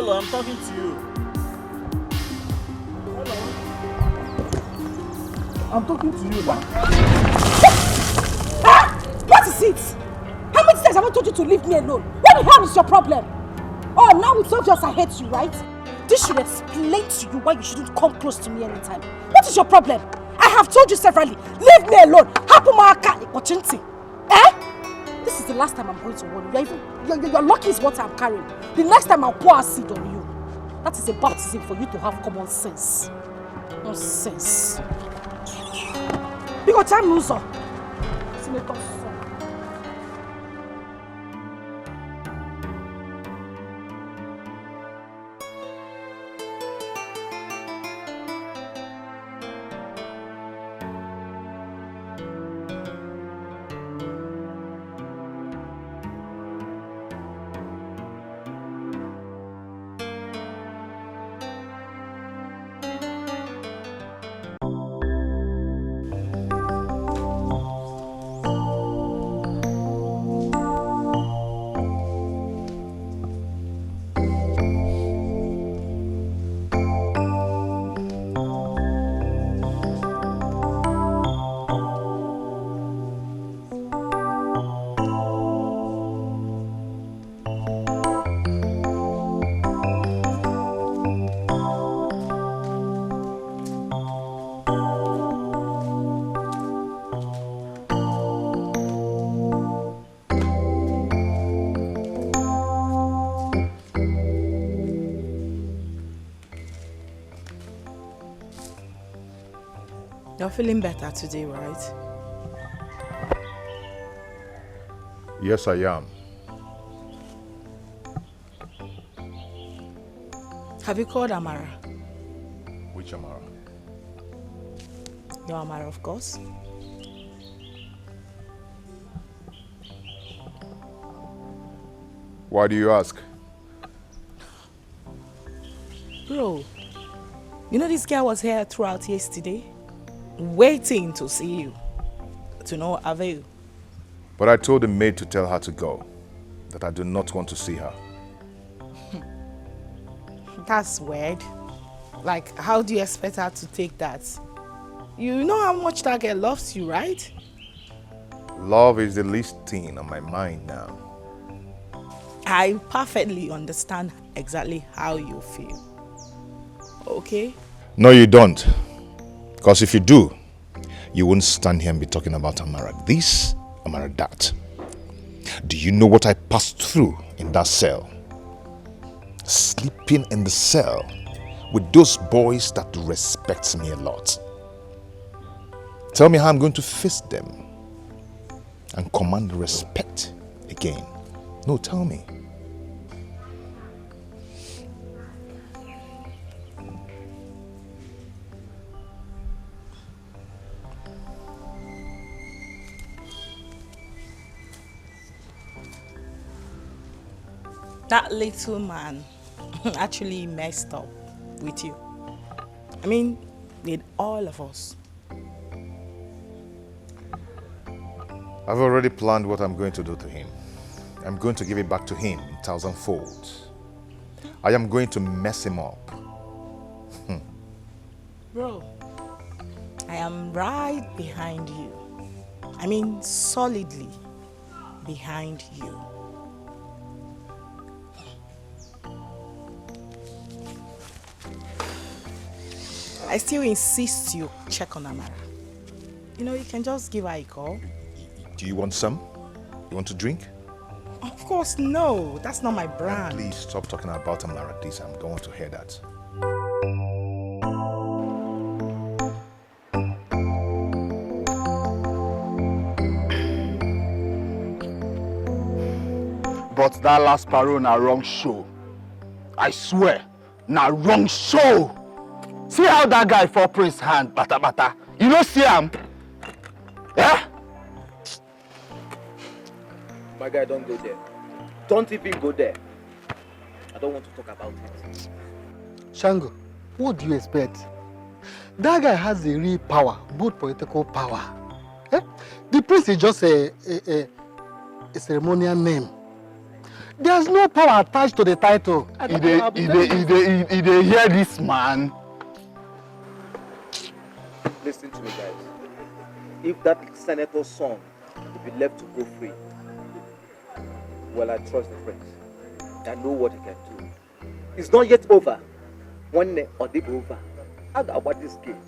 Hello, I'm talking to you. Hello. I'm talking to you now. What is it? How many times have I told you to leave me alone? What the hell is your problem? Oh, now it's obvious I hate you, right? This should explain to you why you shouldn't come close to me anytime. What is your problem? I have told you severally, leave me alone. Eh? This is the last time I'm going to warn you. You're lucky is what I'm carrying. The next time I'll pour acid on you. That is a baptism for you to have common sense. Nonsense. Because time loser. You're feeling better today, right? Yes, I am. Have you called Amara? Which Amara? Your Amara, of course. Why do you ask? Bro, you know this girl was here throughout yesterday? Waiting to see you. To no avail. But I told the maid to tell her to go. That I do not want to see her. That's weird. Like, how do you expect her to take that? You know how much that girl loves you, right? Love is the least thing on my mind now. I perfectly understand exactly how you feel. Okay? No, you don't. Because if you do, you won't stand here and be talking about Amara this, Amara that. Do you know what I passed through in that cell? Sleeping in the cell with those boys that respect me a lot. Tell me how I'm going to face them and command respect again. No, tell me. That little man actually messed up with you. I mean, with all of us. I've already planned what I'm going to do to him. I'm going to give it back to him in 1,000 folds. I am going to mess him up. Bro, I am right behind you. I mean, solidly behind you. I still insist you check on Amara. You know, you can just give her a call. Do you want some? You want to drink? Of course, no. That's not my brand. Please stop talking about Amara this. I don't want to hear that. But that last parole na wrong show. I swear, na wrong show. See how that guy fall Prince's hand, bata bata. You don't see him? Yeah? My guy, don't go there. Don't even go there. I don't want to talk about it. Shango, what do you expect? That guy has the real power, both political power. Eh? The prince is just a ceremonial name. There's no power attached to the title. He dey hear this man. Listen to me, guys. If that senator's son will be left to go free, well, I trust the prince. I know what he can do. It's not yet over. One day or the over. How about this game?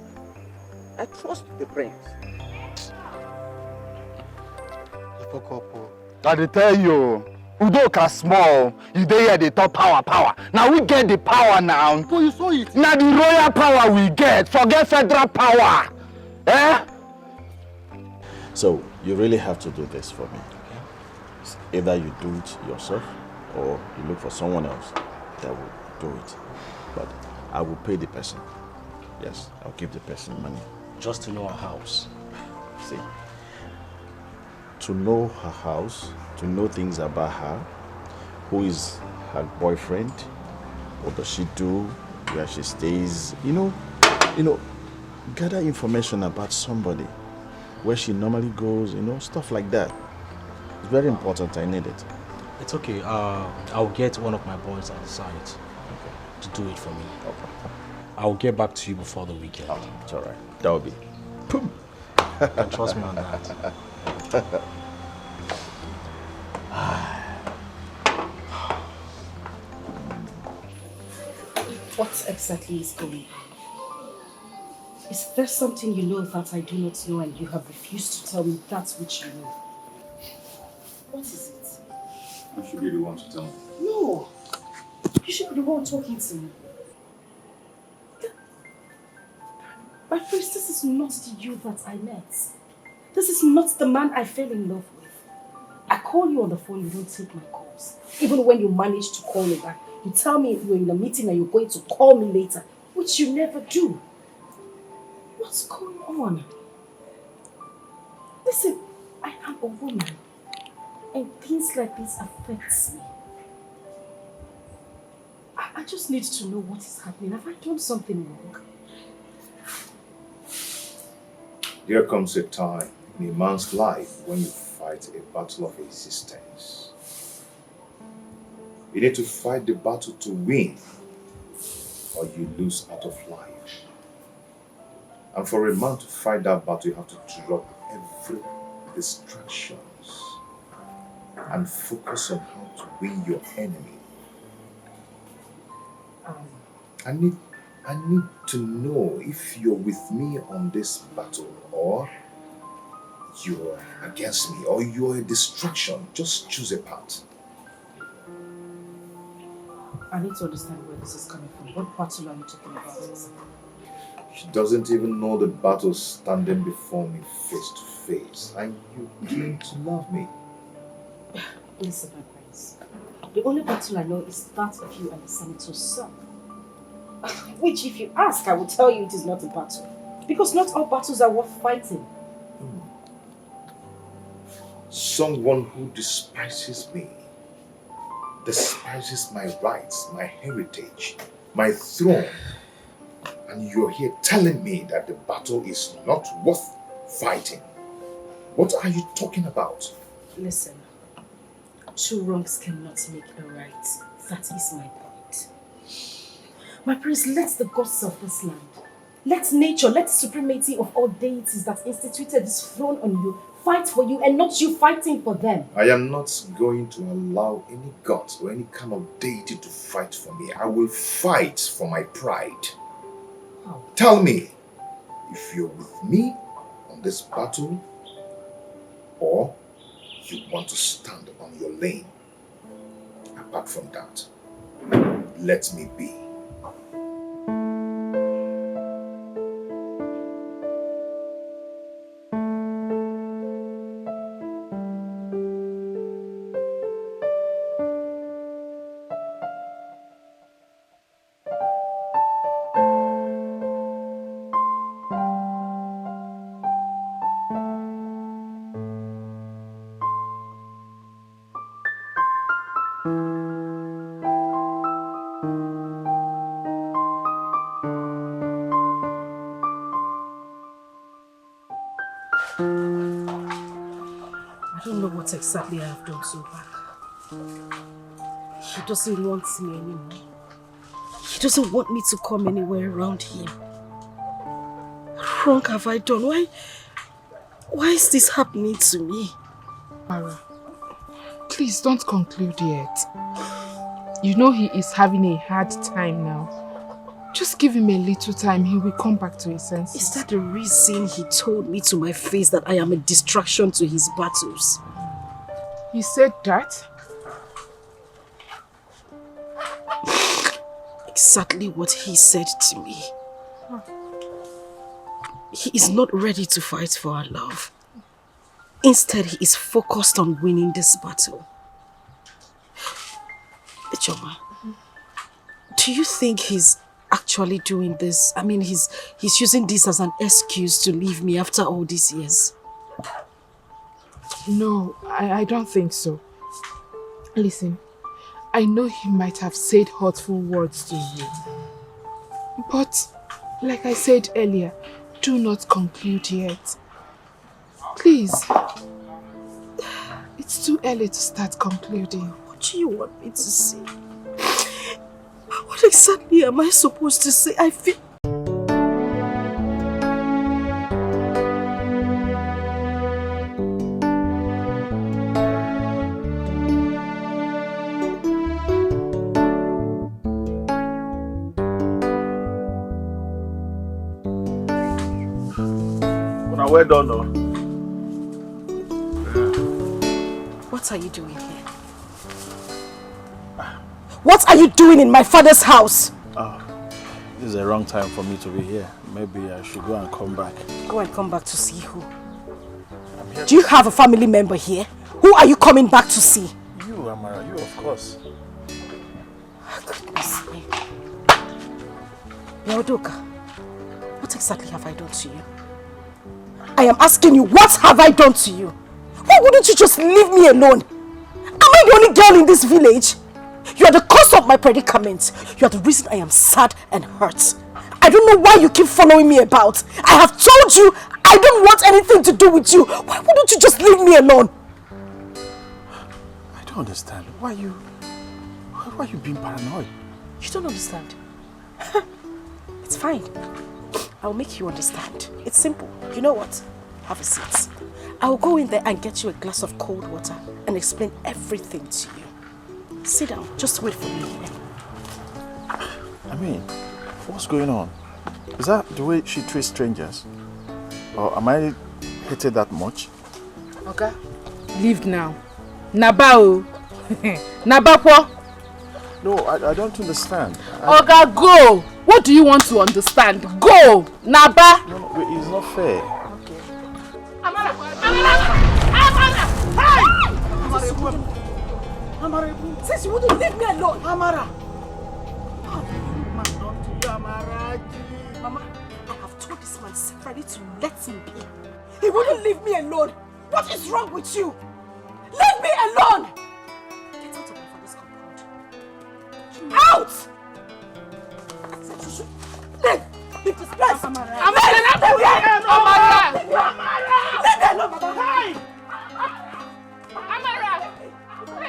I trust the prince. I dey tell you, Udoka small. You dey hear the top power. Now we get the power now. Oh, you saw it. Now the royal power we get. Forget federal power. Eh? So you really have to do this for me. Either you do it yourself or you look for someone else that will do it. But I will pay the person. Yes, I'll give the person money. Just to know her house. See, to know her house, to know things about her, who is her boyfriend, what does she do, where she stays, you know, gather information about somebody, where she normally goes, stuff like that. It's very important, I need it. It's okay, I'll get one of my boys at the site to do it for me. Okay. I'll get back to you before the weekend. Oh, it's all right. That will be. You can trust me on that. What exactly is going on? Is there something you know that I do not know and you have refused to tell me that which you know? What is it? I should be the one to tell me. No! You should be the one talking to me. My prince, this is not the you that I met. This is not the man I fell in love with. I call you on the phone, you don't take my calls. Even when you manage to call me back, you tell me you're in a meeting and you're going to call me later, which you never do. What's going on? Listen, I am a woman, and things like this affects me. I just need to know what is happening. Have I done something wrong? There comes a time in a man's life when you fight a battle of existence. You need to fight the battle to win, or you lose out of life. And for a man to fight that battle, you have to drop every distractions and focus on how to win your enemy. I need to know if you're with me on this battle or you're against me or you're a distraction. Just choose a path. I need to understand where this is coming from. What battle are you talking about? She doesn't even know the battle standing before me face to face. And you claim to love me. Listen, my prince. The only battle I know is that of you and the senator's son. Which, if you ask, I will tell you it is not a battle. Because not all battles are worth fighting. Someone who despises me, despises my rights, my heritage, my throne. And you're here telling me that the battle is not worth fighting. What are you talking about? Listen, two wrongs cannot make a right. That is my point. My prince, let the gods of this land, let nature, let the supremacy of all deities that instituted this throne on you fight for you and not you fighting for them. I am not going to allow any gods or any kind of deity to fight for me. I will fight for my pride. How? Tell me if you're with me on this battle or you want to stand on your lane. Apart from that, let me be. I don't know what exactly I have done so bad. He doesn't want me anymore. He doesn't want me to come anywhere around him. What wrong have I done? Why is this happening to me? Mara, please don't conclude yet. You know he is having a hard time now. Just give him a little time, he will come back to his senses. Is that the reason he told me to my face that I am a distraction to his battles? He said that? Exactly what he said to me. He is not ready to fight for our love. Instead, he is focused on winning this battle. Ichoma, do you think he's actually doing this? I mean, he's using this as an excuse to leave me after all these years? No, I don't think so. Listen, I know he might have said hurtful words to you. But, like I said earlier, do not conclude yet. Please. It's too early to start concluding. What do you want me to say? What exactly am I supposed to say? I feel... Well done, no? What are you doing here? What are you doing in my father's house? This is the wrong time for me to be here. Maybe I should go and come back. Go and come back to see who? Do you have a family member here? Who are you coming back to see? You, Amara, you of course. Goodness me. Yaodoka, what exactly have I done to you? I am asking you, what have I done to you? Why wouldn't you just leave me alone? Am I the only girl in this village? You are the cause of my predicament. You are the reason I am sad and hurt. I don't know why you keep following me about. I have told you I don't want anything to do with you. Why wouldn't you just leave me alone? I don't understand. Why are you being paranoid? You don't understand. It's fine. I'll make you understand. It's simple. You know what? Have a seat. I'll go in there and get you a glass of cold water and explain everything to you. Sit down. Just wait for me here. I mean, what's going on? Is that the way she treats strangers? Or am I hated that much? Okay. Leave now. Nabao. Nabapo. No, I don't understand. Oga, go! What do you want to understand? Go! Naba! No, it's not fair. Okay. Amara! Amara! Since you wouldn't leave me alone! Amara! Mama, I have told this man separately to let him be. He wouldn't leave me alone! What is wrong with you? Leave me alone! Get out of my father's compound. Out! Leave this place! Amara! Amara! Leave me alone, Mama! Hey! Amara! Hey!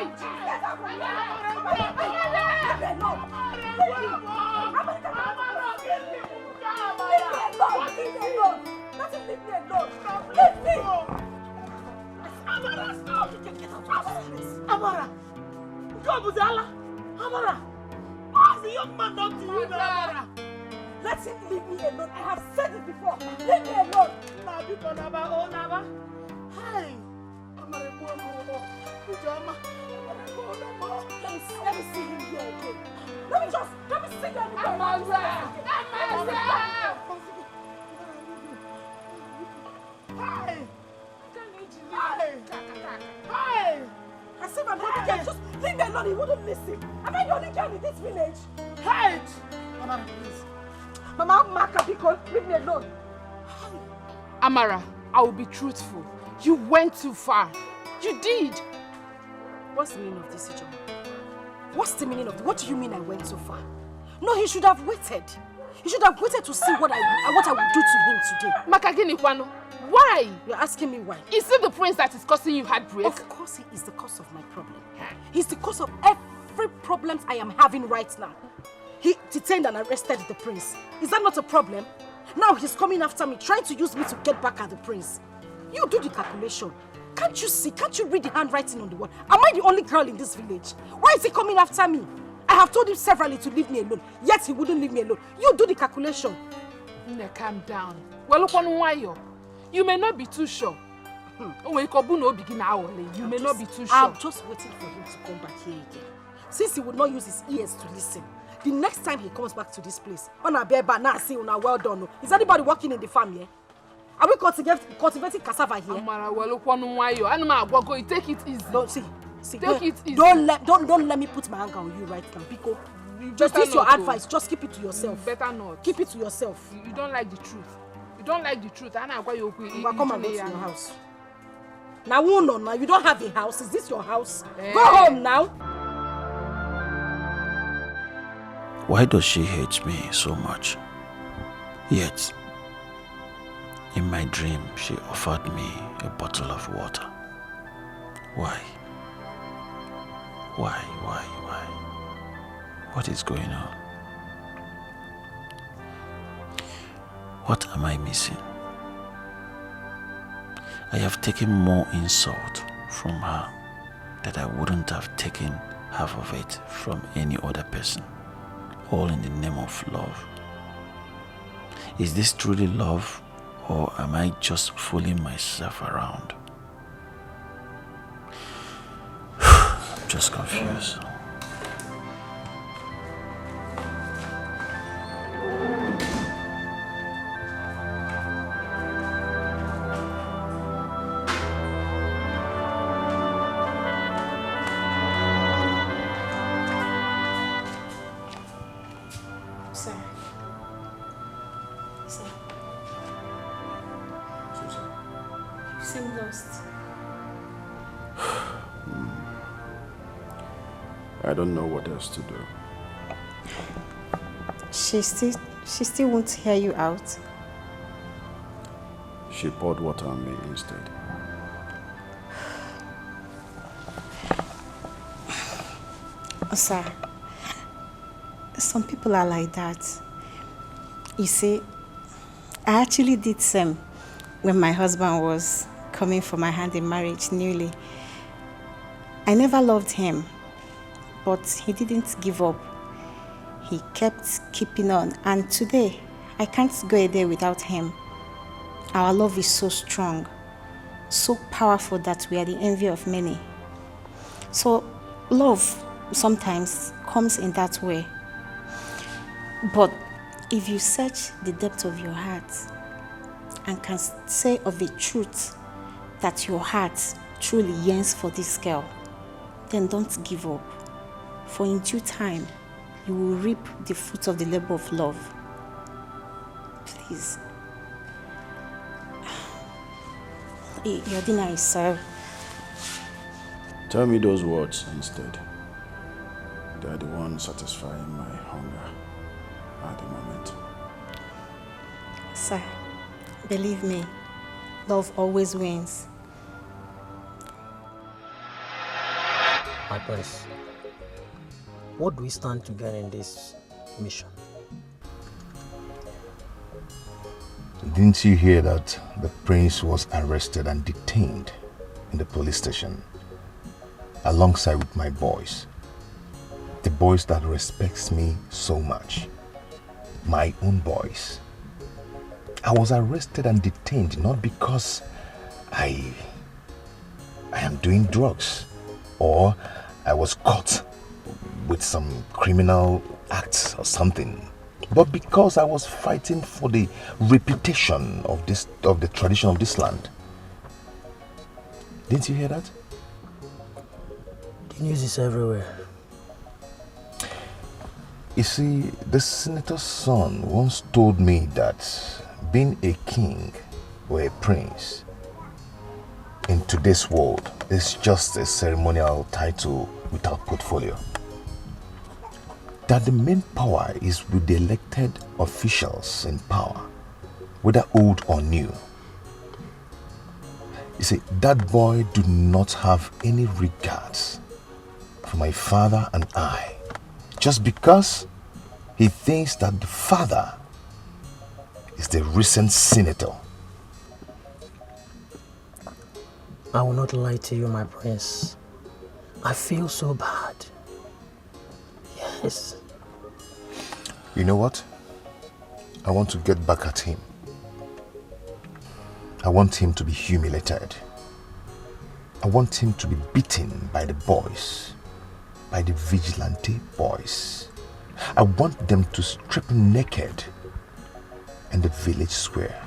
Amara! Go, Buzala! Amara! What's the young man done to you, Amara? Let him leave me alone. I have said it before. Leave me alone. Hey! Amara, let me see him here again. Let me see you anywhere. Hey! Hey! I said my brother can just leave me alone. He wouldn't listen. Am I the only girl in this village? Hey! Mama, please. Mama, Maka, because leave me alone. Amara, I will be truthful. You went too far. You did. What's the meaning of this, Ichoma? What's the meaning of this? What do you mean I went too far? No, he should have waited. He should have waited to see what I would do to him today. Makagini Kwano, Why? You're asking me why? Is it the prince that is causing you heartbreak? Of course he is the cause of my problem. He's the cause of every problem I am having right now. He detained and arrested the prince. Is that not a problem? Now he's coming after me, trying to use me to get back at the prince. You do the calculation. Can't you see? Can't you read the handwriting on the wall? Am I the only girl in this village? Why is he coming after me? I have told him severally to leave me alone, yet he wouldn't leave me alone. You do the calculation. Calm down. Well, look on why you may not be too sure. You may not be too sure. I'm just waiting for him to come back here again. Since he would not use his ears to listen, the next time he comes back to this place, on a baby, now say, well done. Is anybody working in the farm here? Are we cultivating cassava here? Take it easy. Don't see. Take it easy. Don't let me put my anger on you right now, because just this your advice. Just keep it to yourself. Better not. Keep it to yourself. You don't like the truth. You don't like the truth. Come and go to your house. Now, now you don't have a house. Is this your house? Go home now. Why does she hate me so much? Yet, in my dream, she offered me a bottle of water. Why? Why? What is going on? What am I missing? I have taken more insult from her that I wouldn't have taken half of it from any other person, all in the name of love. Is this truly love, or am I just fooling myself around? I'm just confused. I don't know what else to do. She still won't hear you out. She poured water on me instead. Sir, some people are like that. You see, I actually did same when my husband was coming for my hand in marriage newly. I never loved him, but he didn't give up. He kept keeping on, and today I can't go a day without him. Our love is so strong, so powerful that we are the envy of many. So love sometimes comes in that way. But if you search the depth of your heart and can say of a truth that your heart truly yearns for this girl, then don't give up. For in due time, you will reap the fruit of the labor of love. Please. Your dinner is served. Tell me those words instead. They are the ones satisfying my hunger at the moment. Sir, believe me, love always wins. My prince, what do we stand to gain in this mission? Didn't you hear that the prince was arrested and detained in the police station alongside with my boys? The boys that respects me so much. My own boys. I was arrested and detained not because I am doing drugs or I was caught with some criminal acts or something, but because I was fighting for the reputation of the tradition of this land. Didn't you hear that? The news is everywhere. You see, the senator's son once told me that being a king or a prince in today's world is just a ceremonial title without portfolio. That the main power is with the elected officials in power, whether old or new. You see, that boy do not have any regards for my father and I, just because he thinks that the father is the recent senator. I will not lie to you, my prince. I feel so bad. Yes. You know what? I want to get back at him. I want him to be humiliated. I want him to be beaten by the boys, by the vigilante boys. I want them to strip him naked in the village square.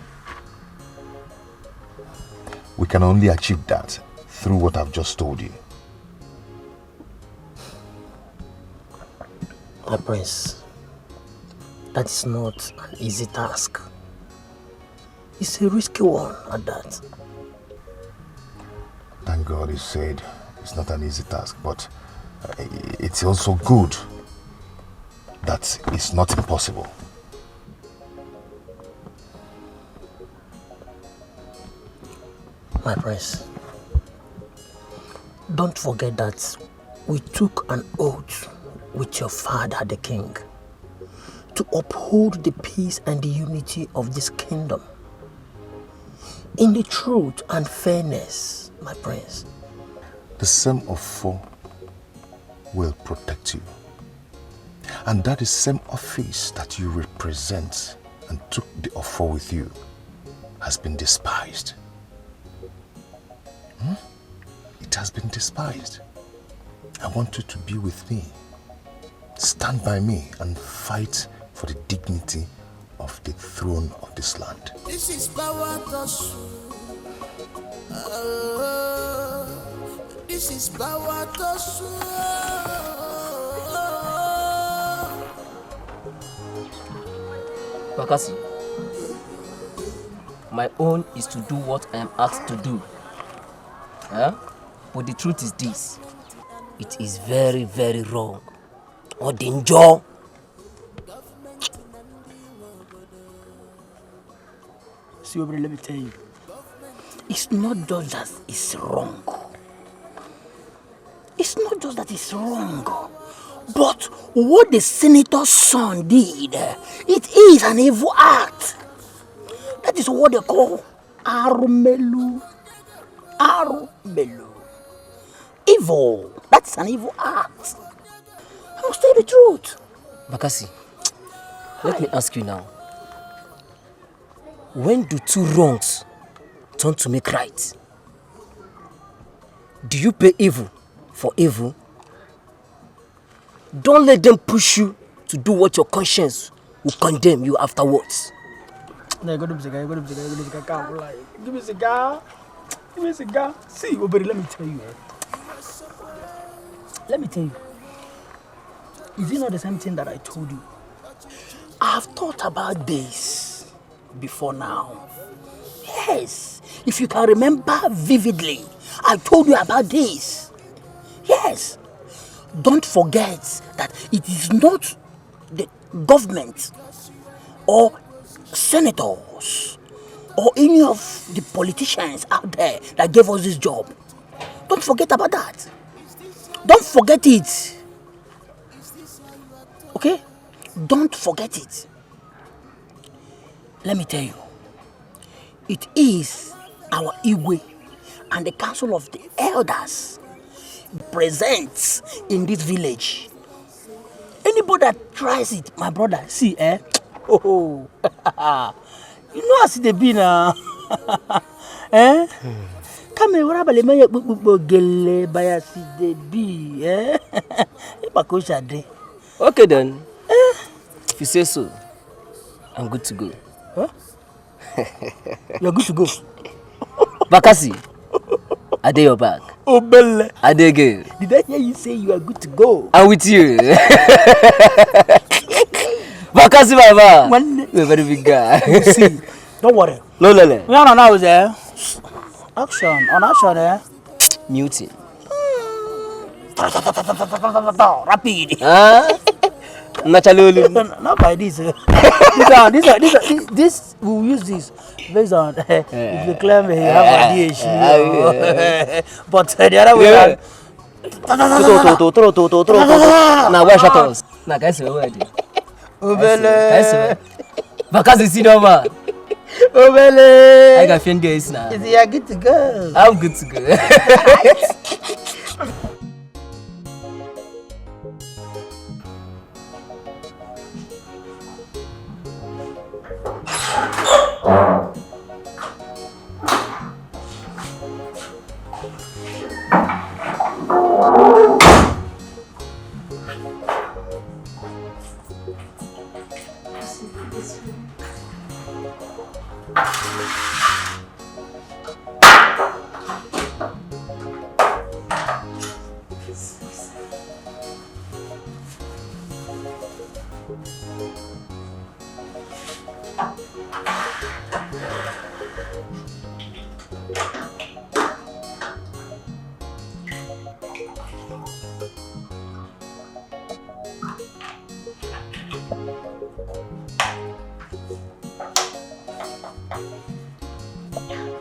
We can only achieve that through what I've just told you. My prince, that is not an easy task. It's a risky one at that. Thank God you said it's not an easy task, but it's also good that it's not impossible. My prince, don't forget that we took an oath with your father, the king, to uphold the peace and the unity of this kingdom in the truth and fairness, my prince. The same of four will protect you. And that is same office that you represent and took the offer with you has been despised. It has been despised. I want you to be with me. Stand by me and fight for the dignity of the throne of this land. This is power to this is power to Bakasi, my own is to do what I am asked to do. But the truth is this. It is very, very wrong. Or danger. See, let me tell you. It's not just that it's wrong. It's not just that it's wrong. But what the senator's son did, it is an evil act. That is what they call arumelu. Arumelu. Evil. That's an evil act. I must tell you the truth. Bakasi, let me ask you now. When do two wrongs turn to make right? Do you pay evil for evil? Don't let them push you to do what your conscience will condemn you afterwards. Give me a cigar. Give me a cigar. See, Oberi, let me tell you. Let me tell you. Is it not the same thing that I told you? I've thought about this before now. Yes. If you can remember vividly, I told you about this. Yes. Don't forget that it is not the government or senators or any of the politicians out there that gave us this job. Don't forget about that. Don't forget it. Okay? Don't forget it. Let me tell you. It is our Igwe and the council of the elders present in this village. Anybody that tries it, my brother, see, oh, you know how they be now. Come here, what about the man you gele by the be, Okay then. If you say so, I'm good to go. Huh? You're good to go. Bakasi, I did your back. Oh, Belle. I did good. Did I hear you say you are good to go? I'm with you. Bakasi, Baba. You're a very big guy. You see, don't worry. No, Lele. No, now is there. Action, on action, eh? Muting. Rapid. Naturally. Not by this. This we'll use this based on if you claim you have a DHD. But the other way around. Now where shut us? Now guys we ready. Obele. Because you see no man. Obele. I got friend days now. You are good to go. I'm good to go.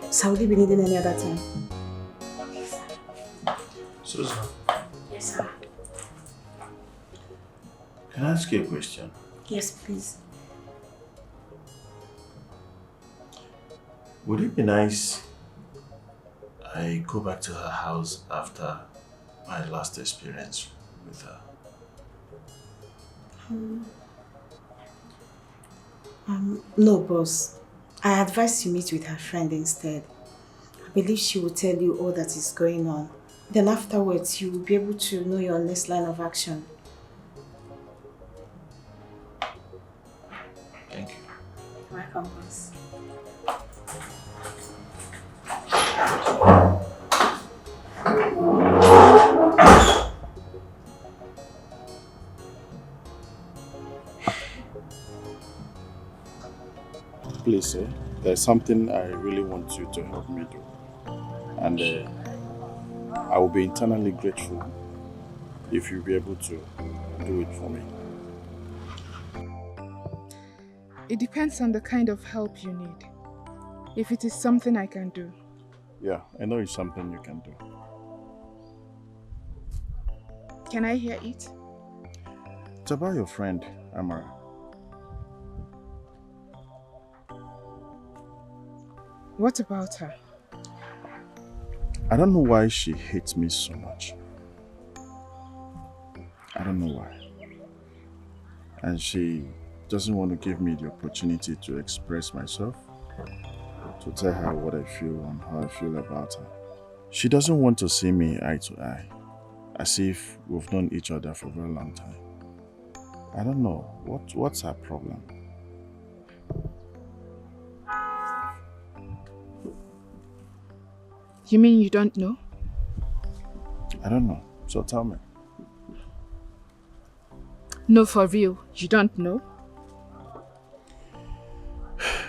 So will you be needing any other time? Susan, Yes, sir. can I ask you a question? Yes, please. Would it be nice I go back to her house after my last experience with her? No, boss. I advise you meet with her friend instead. I believe she will tell you all that is going on. Then afterwards, you will be able to know your next line of action. Thank you. Welcome, boss. Please, there's something I really want you to help me do. And I will be eternally grateful if you'll be able to do it for me. It depends on the kind of help you need. If it is something I can do. Yeah, I know it's something you can do. Can I hear it? It's about your friend, Amara. What about her? I don't know why she hates me so much. I don't know why. And she doesn't want to give me the opportunity to express myself, to tell her what I feel and how I feel about her. She doesn't want to see me eye to eye, as if we've known each other for a very long time. I don't know. What's her problem? You mean you don't know? I don't know. So tell me. No, for real, you don't know?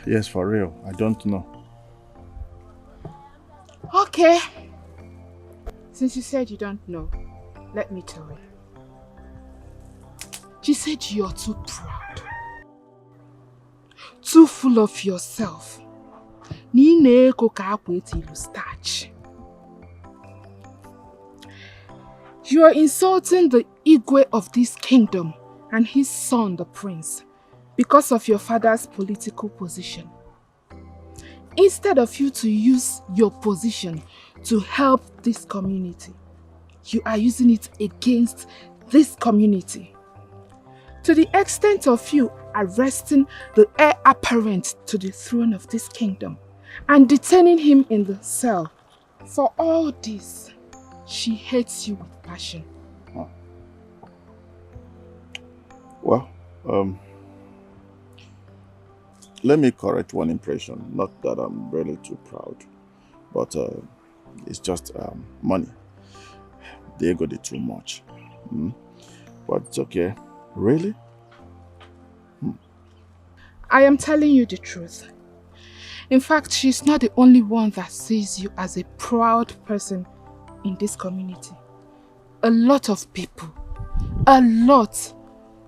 Yes, for real. I don't know. Okay. Since you said you don't know, let me tell you. She said you're too proud. Too full of yourself. Starch. You are insulting the Igwe of this kingdom and his son, the prince, because of your father's political position. Instead of you to use your position to help this community, you are using it against this community. To the extent of you arresting the heir apparent to the throne of this kingdom and detaining him in the cell. For all this, she hates you with passion. Well, let me correct one impression. Not that I'm really too proud, but it's just money. They got it too much. But it's okay. Really? I am telling you the truth. In fact, she's not the only one that sees you as a proud person in this community. A lot of people,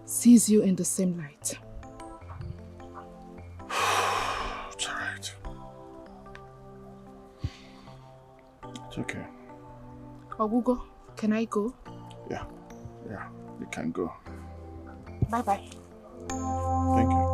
sees you in the same light. It's alright. It's okay. Ogugo, can I go? Yeah, you can go. Bye-bye. Thank you.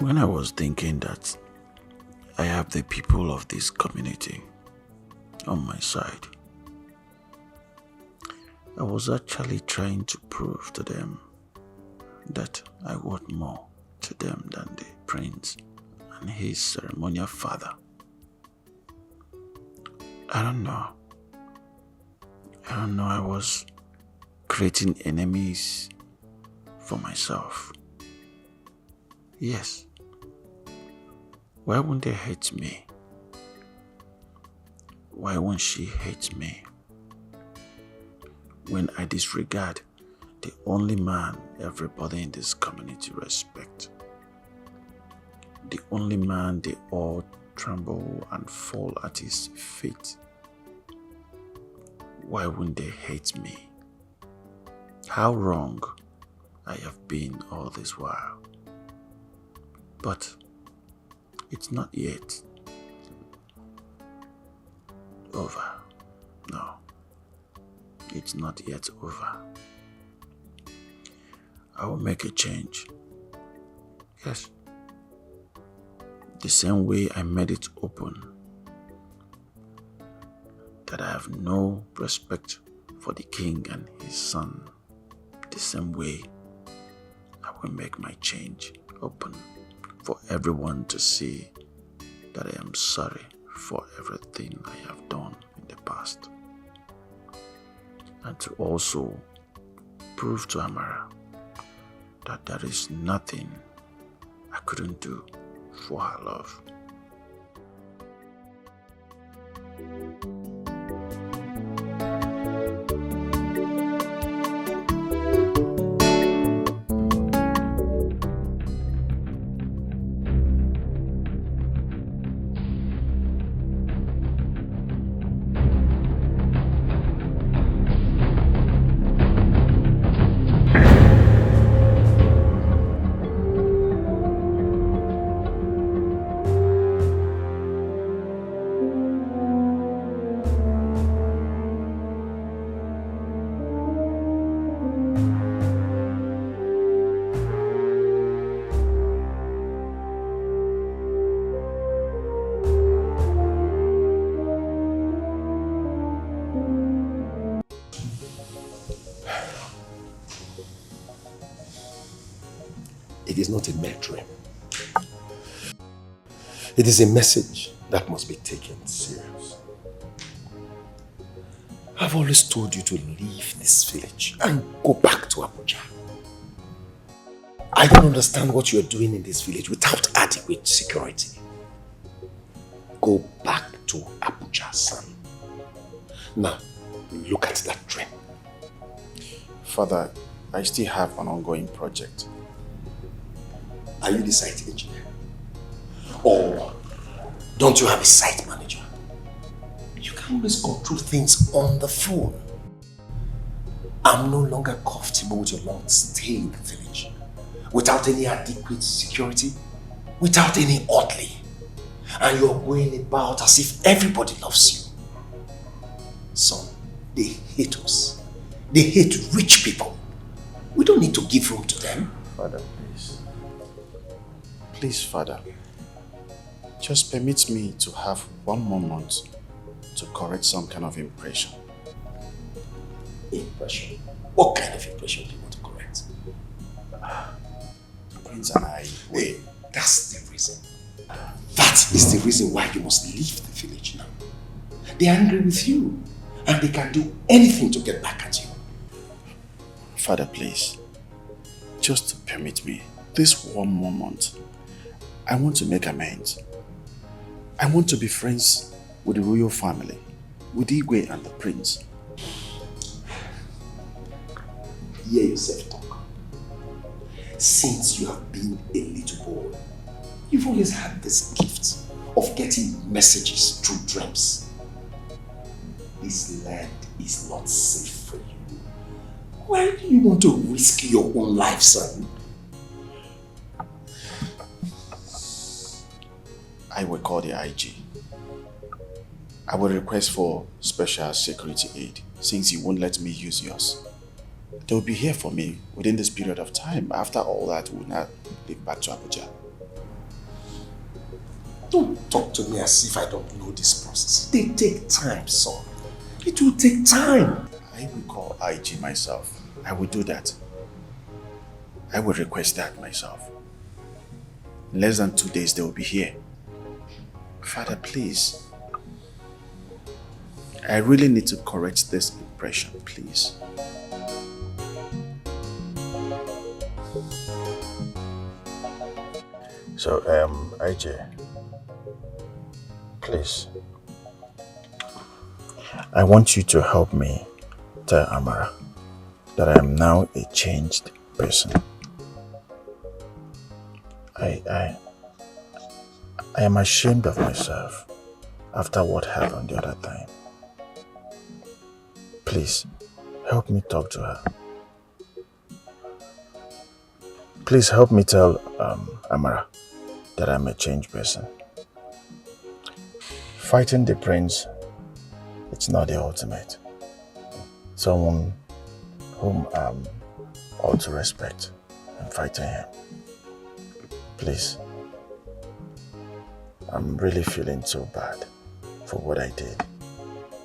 When I was thinking that I have the people of this community on my side, I was actually trying to prove to them that I worth more to them than the prince and his ceremonial father. I don't know, I was creating enemies for myself. Yes. Why won't they hate me? Why won't she hate me? When I disregard the only man everybody in this community respect. The only man they all tremble and fall at his feet. Why won't they hate me? How wrong I have been all this while. But it's not yet over. No, it's not yet over. I will make a change. Yes. The same way I made it open that I have no respect for the king and his son, the same way I will make my change open for everyone to see that I am sorry for everything I have done in the past. And to also prove to Amara that there is nothing couldn't do for her love. It is not a mere dream. It is a message that must be taken serious. I've always told you to leave this village and go back to Abuja. I don't understand what you're doing in this village without adequate security. Go back to Abuja, son. Now, look at that dream. Father, I still have an ongoing project. Are you the site engineer? Or don't you have a site manager? You can always control things on the phone. I'm no longer comfortable with your long stay in the village. Without any adequate security, without any orderly. And you're going about as if everybody loves you. Son, they hate us. They hate rich people. We don't need to give room to them. Father, please. Please, Father. Just permit me to have one more month to correct some kind of impression. Impression? What kind of impression do you want to correct? Prince and I... Hey, that's the reason. That is the reason why you must leave the village now. They are angry with you and they can do anything to get back at you. Father, please. Just permit me this one more month. I want to make amends. I want to be friends with the royal family, with Igwe and the prince. Hear yourself talk. Since you have been a little boy, you've always had this gift of getting messages through dreams. This land is not safe for you. Why do you want to risk your own life, son? I will call the IG. I will request for special security aid since you won't let me use yours. They will be here for me within this period of time. After all that, we will not leave back to Abuja. Don't talk to me as if I don't know this process. They take time, son. It will take time. I will call IG myself. I will do that. I will request that myself. In less than 2 days, they will be here. Father, please. I really need to correct this impression, please. So, IJ, please. I want you to help me tell Amara that I am now a changed person. I am ashamed of myself after what happened the other time. Please, help me talk to her. Please help me tell Amara that I'm a changed person. Fighting the prince, it's not the ultimate. Someone whom I'm all to respect and fighting him. Please. I'm really feeling so bad for what I did.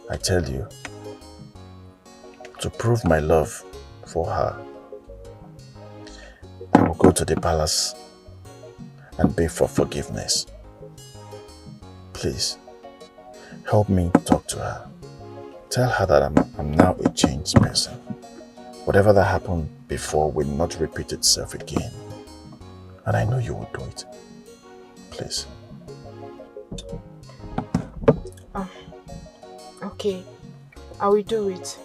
I tell you, to prove my love for her, I will go to the palace and beg for forgiveness. Please, help me talk to her. Tell her that I'm now a changed person. Whatever that happened before will not repeat itself again. And I know you will do it. Please. Okay, I will do it.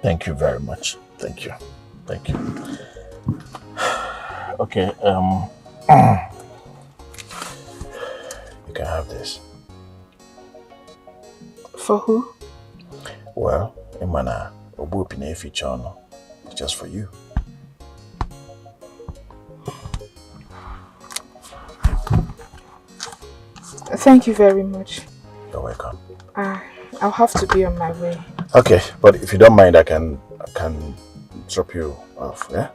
Thank you very much. Thank you. Thank you. Okay, you can have this. For who? Well, Imana, it's just for you. Thank you very much. You're welcome. I'll have to be on my way. Okay, but if you don't mind, I can drop you off, yeah?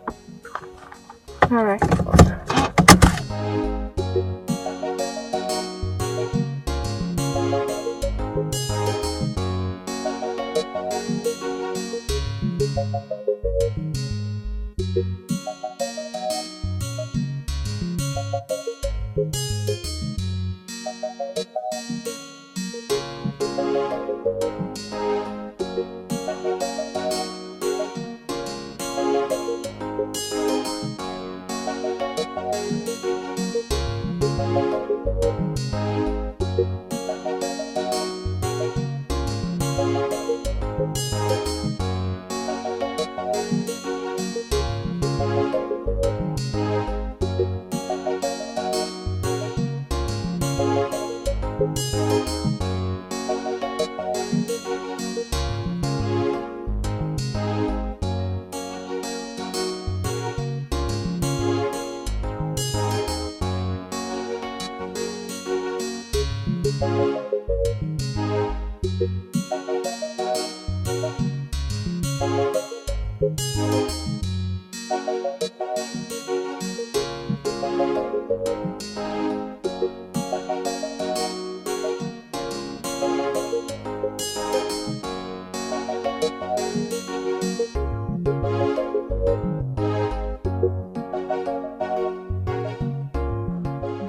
All right. Okay.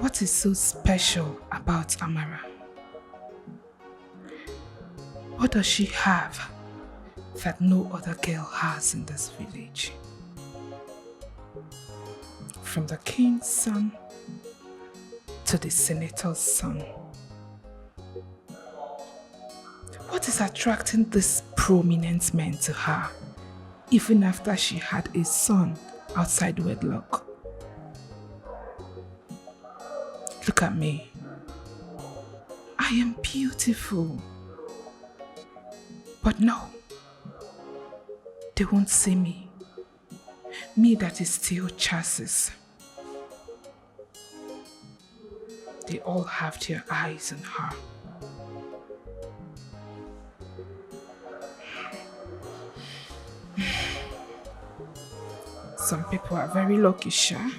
What is so special about Amara? What does she have that no other girl has in this village? From the king's son to the senator's son. What is attracting these prominent men to her, even after she had a son outside wedlock? Look at me. I am beautiful. But no, they won't see me. Me that is still chassis. They all have their eyes on her. Some people are very lucky, sure.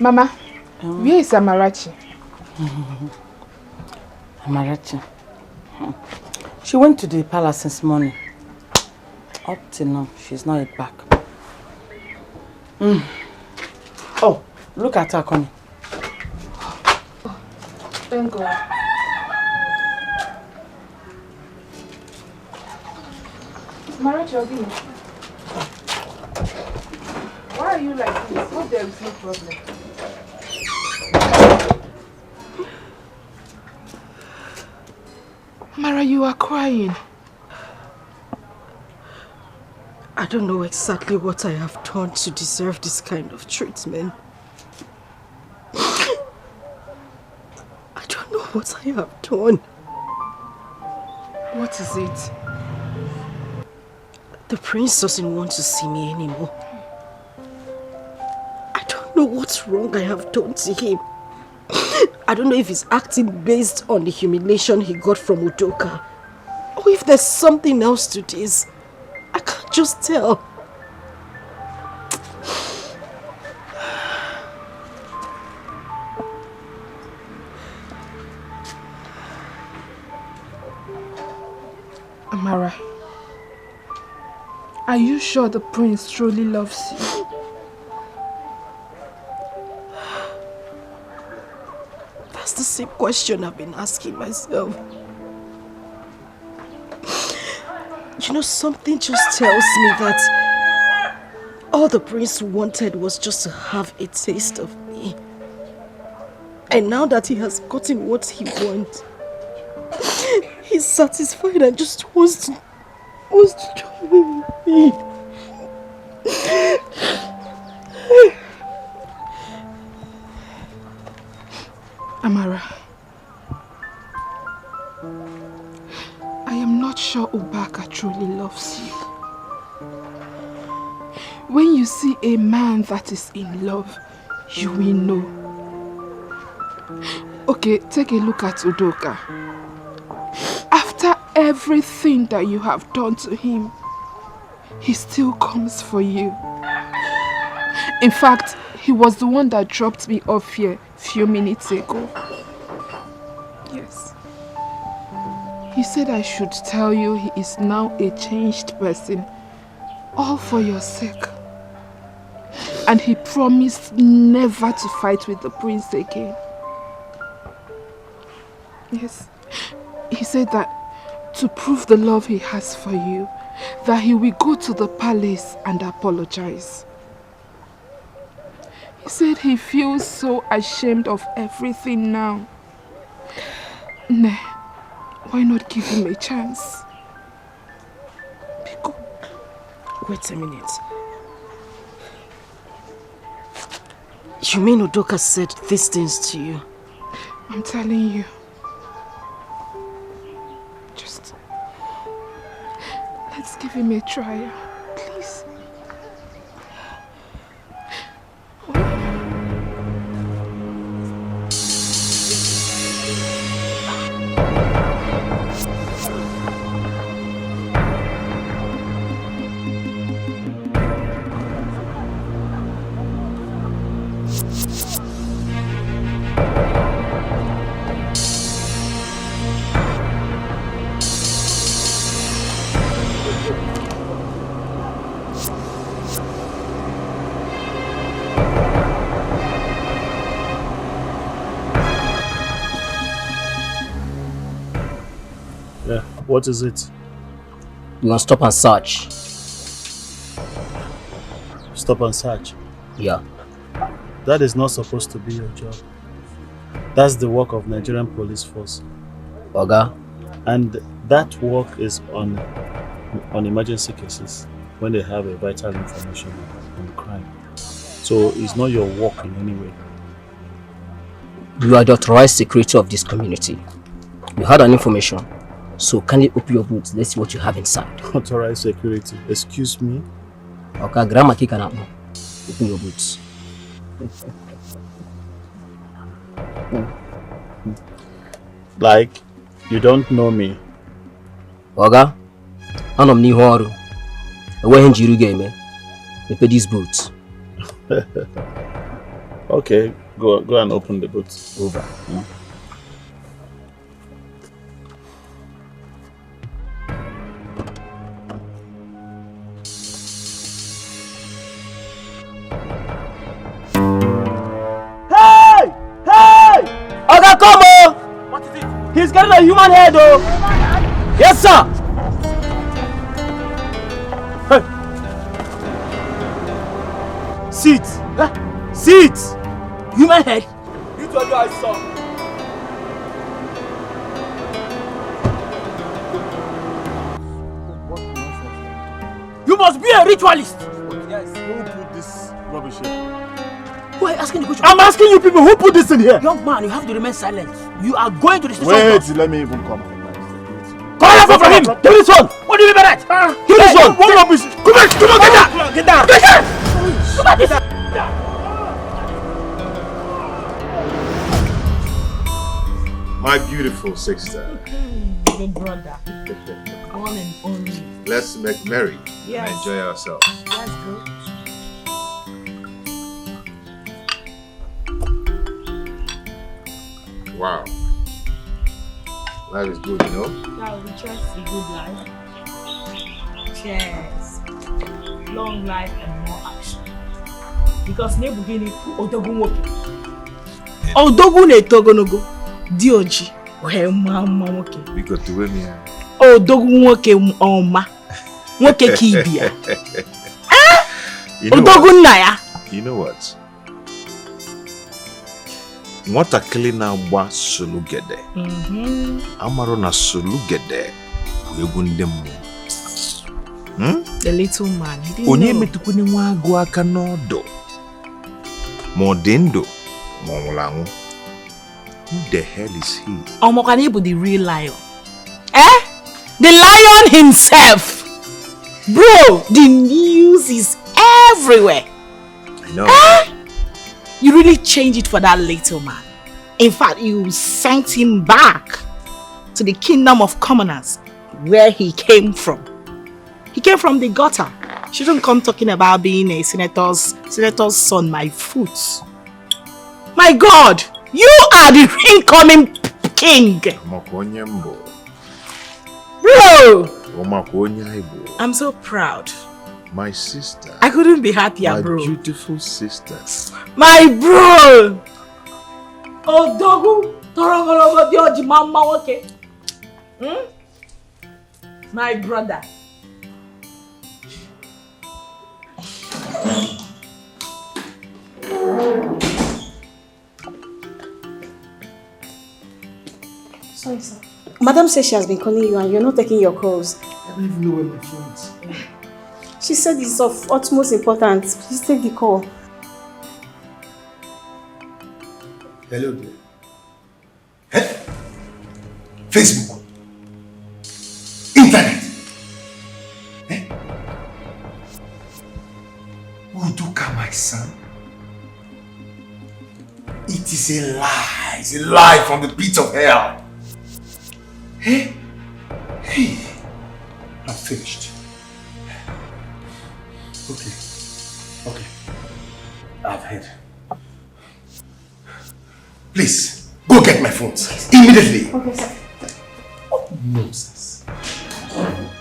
Mama, where is Amarachi? Amarachi? She went to the palace this morning. Up till now, she's not yet back. Oh, look at her coming. Thank God. Amarachi, Ogini. Why are you like this? Hope there is no problem. Mara, you are crying. I don't know exactly what I have done to deserve this kind of treatment. I don't know what I have done. What is it? The prince doesn't want to see me anymore. I don't know what's wrong I have done to him. I don't know if he's acting based on the humiliation he got from Udoka, or if there's something else to this. I can't just tell. Amara, are you sure the prince truly loves you? That's the same question I've been asking myself. You know, something just tells me that all the prince wanted was just to have a taste of me. And now that he has gotten what he wants, he's satisfied and just wants to join with me. Amara, I am not sure Ubaka truly loves you. When you see a man that is in love, you will know. Okay, take a look at Udoka. After everything that you have done to him, he still comes for you. In fact, he was the one that dropped me off here a few minutes ago. Yes. He said I should tell you he is now a changed person, all for your sake. And he promised never to fight with the prince again. Yes. He said that to prove the love he has for you, that he will go to the palace and apologize. He said he feels so ashamed of everything now. Nah, why not give him a chance? Biko, wait a minute. You mean Udoka said these things to you? I'm telling you. Let's give him a try, please. What is it? You want to stop and search? Stop and search? Yeah. That is not supposed to be your job. That's the work of Nigerian police force. Oga? And that work is on emergency cases when they have a vital information on the crime. So it's not your work in any way. You are the authorized secretary of this community. You had an information. So kindly open your boots. Let's see what you have inside. Authorized security. Excuse me? Okay, grammar kick and open your boots. Like, you don't know me. Oga, I'm new horo. Where in Jiru game? Me pay these boots. Okay, go and open the boots. Over. Come on! What is it? He's getting a human head, though. Yes, sir. Hey. Sit. Sit. Human head. You told you I saw. You must be a ritualist. Yes. Who put this rubbish here? Who are you asking the question? I'm asking you people, who put this in here? Young man, you have to remain silent. You are going to the station. Wait, let me even come. Call from him! Give this one! What do you mean by that? Give this one! What rubbish? Come on, get down! Get down! Get down! Come on, get down! My beautiful sister. Big brother. One and only. Let's make merry Yes. and enjoy ourselves. That's good. Wow. Life is good, you know? Now we trust a good life. Cheers. Long life and more action. Because Nebugini Odogun Woki. Odogun Etogonogo. Dioji. Where mama woke. We got to win here. Oh, dog woke oma. Woke kibia. You know what? You know what? Nwata kili na gba solugede. Amaro na solugede. Wegunde mu. The little man. Onye metukune nwa agụ aka n'ọdụ. Mo dindo, mo mulangu. Who the hell is he? Omokanibu the real lion. Eh? The lion himself. Bro, the news is everywhere. I know. Eh? You really changed it for that little man. In fact, you sent him back to the kingdom of commoners where he came from. He came from the gutter. Shouldn't come talking about being a senator's son, my foot. My God, you are the incoming king. Bro, I'm so proud. My sister. I couldn't be happier, bro. My beautiful sister. My bro. Oh, dogu. Torongologo dioji mama okay. My brother. Sorry, sir. Madam says she has been calling you and you're not taking your calls. I don't even know where my phone is. She said it's of utmost importance. Please take the call. Hello there. Hey? Facebook. Internet. Hey? Uduka, my son. It is a lie. It's a lie from the pit of hell. Hey? Hey. I'm finished. Okay. Okay. I've heard. Please, go get my phones. Immediately. Okay, sir. What nonsense?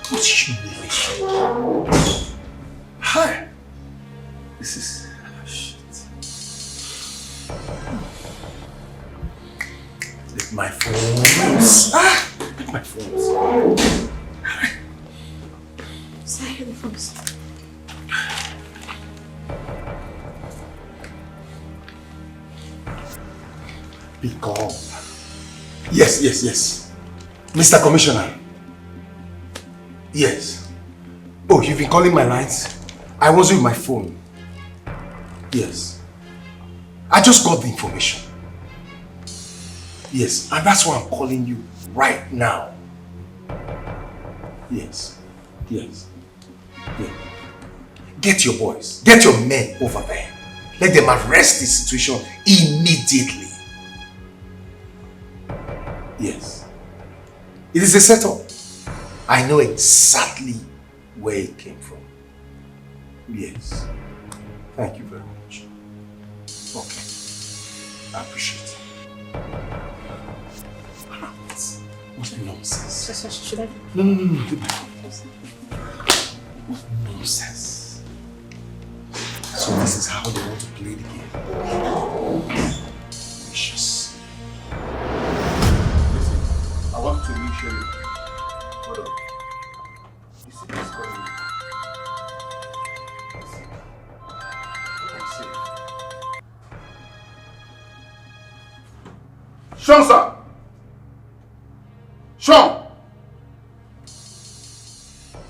What humiliation? Hi. This is... shit. Take my phones. Take my phones. Sir, here the phones. Be calm. Yes, yes, yes. Mr. Commissioner. Yes. Oh, you've been calling my lines? I was with my phone. Yes. I just got the information. Yes, and that's why I'm calling you right now. Yes. Yes. Yes. Get your boys, get your men over there. Let them arrest this situation immediately. Yes. It is a setup. I know exactly where it came from. Yes. Thank you very much. Okay. I appreciate it. What nonsense. Should I? No. What nonsense. So this is how they want to play the game. Vicious. Listen, I want to reassure you. Hold on. You see this calling me? I'm safe. Sean, sir! Sean!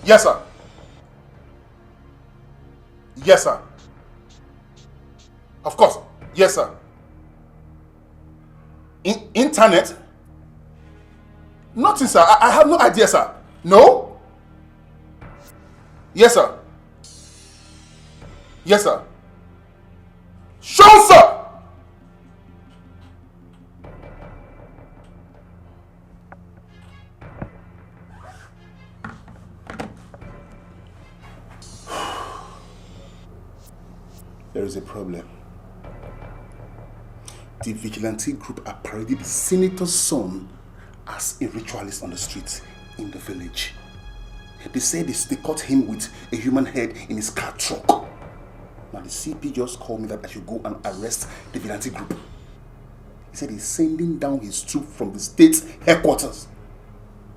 Yes, sir. Yes, sir. Of course. Yes, sir. Internet? Nothing, sir. I have no idea, sir. No? Yes, sir. Yes, sir. Sean, sir! There is a problem. The vigilante group are parading the senator's son as a ritualist on the streets in the village. They said they caught him with a human head in his car truck. Now the CP just called me that I should go and arrest the vigilante group. He said he's sending down his troop from the state's headquarters.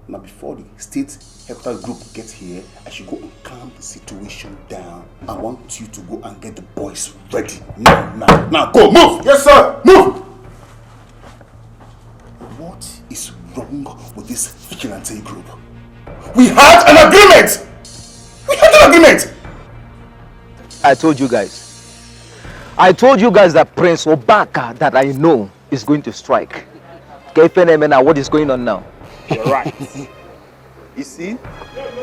Now before the state headquarters group gets here, I should go and calm the situation down. I want you to go and get the boys ready. Now, go, move! Yes, sir! Move! What is wrong with this vigilante group? We had an agreement! I told you guys that Prince Obaka that I know is going to strike. What is going on now? You're right. You see,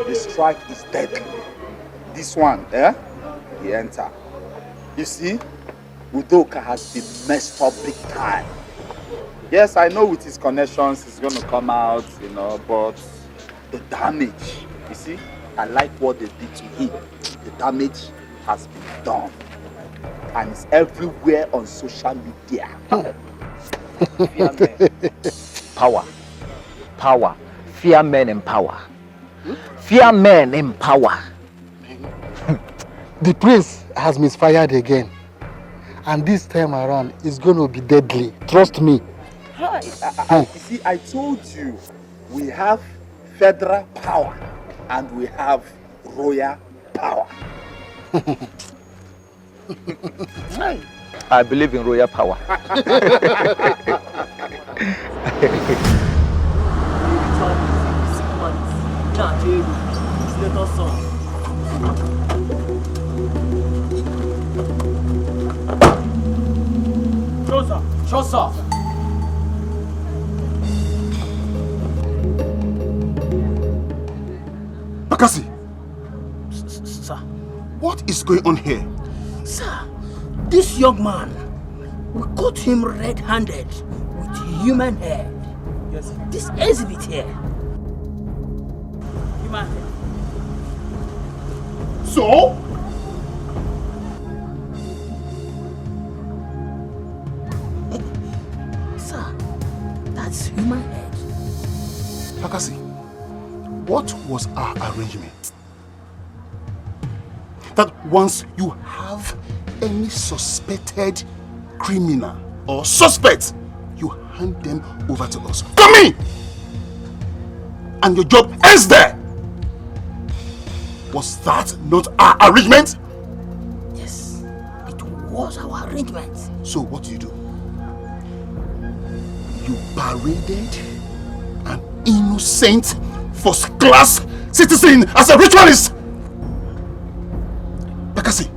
the strike is deadly. This one, he enter. You see, Udoka has been messed up big time. Yes, I know with his connections he's going to come out, but the damage, you see, I like what they did to him. The damage has been done. And it's everywhere on social media. Power. Fear men in power. Fear men in power. The prince has misfired again. And this time around, it's going to be deadly. Trust me. You see, I told you, we have federal power and we have royal power. I believe in royal power. Show sir. Bakasi! Sir. What is going on here? Sir, this young man, we caught him red-handed with human hair. Yes. This exhibit here. Human hair. So? Sir, that's human head. Bakasi, what was our arrangement? That once you have any suspected criminal or suspect, you hand them over to us. Come in! And your job ends there! Was that not our arrangement? Yes, it was our arrangement. So what did you do? You paraded an innocent first-class citizen as a ritualist! Bakasi,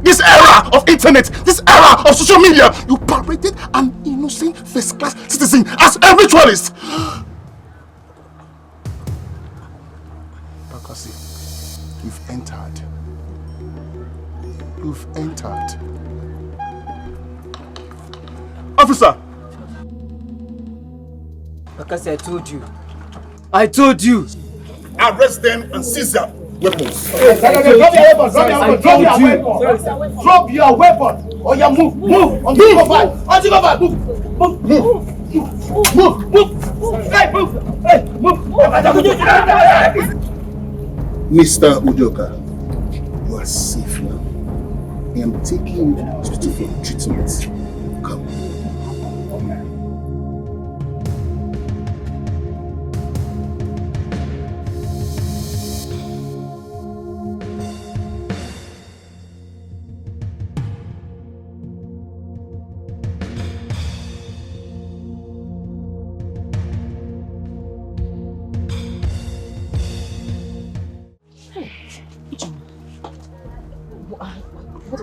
this era of internet, this era of social media, you paraded an innocent first-class citizen as a ritualist! Bakasi, you've entered. You've entered. Officer! Bakasi, I told you. Arrest them and seize their weapons. Drop your weapon. Oh yeah, move. On the go back. Move. Hey, move. Mr. Udoka, you are safe now. I am taking you to the hospital for treatment. Come.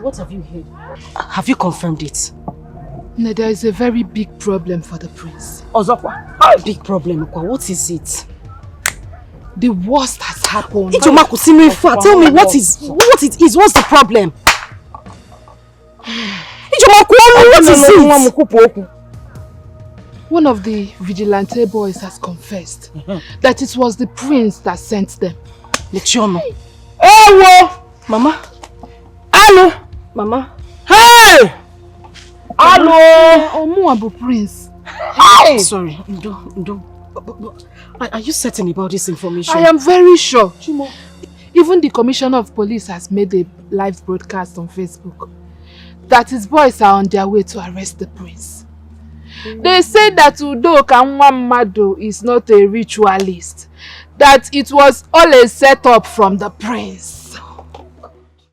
What have you heard? Have you confirmed it? No, there is a very big problem for the prince. Ozokwa, big problem. What is it? The worst has happened. Tell me what's the problem? One of the vigilante boys has confessed that it was the prince that sent them. Hey, Mama. Hello, Mama. Hey! Hello! Omuabu Prince. Hey! Sorry, Ndo. Are you certain about this information? I am very sure. Even the commissioner of police has made a live broadcast on Facebook. that his boys are on their way to arrest the prince. They say that Udoka Nwamado is not a ritualist, that it was all a setup from the prince.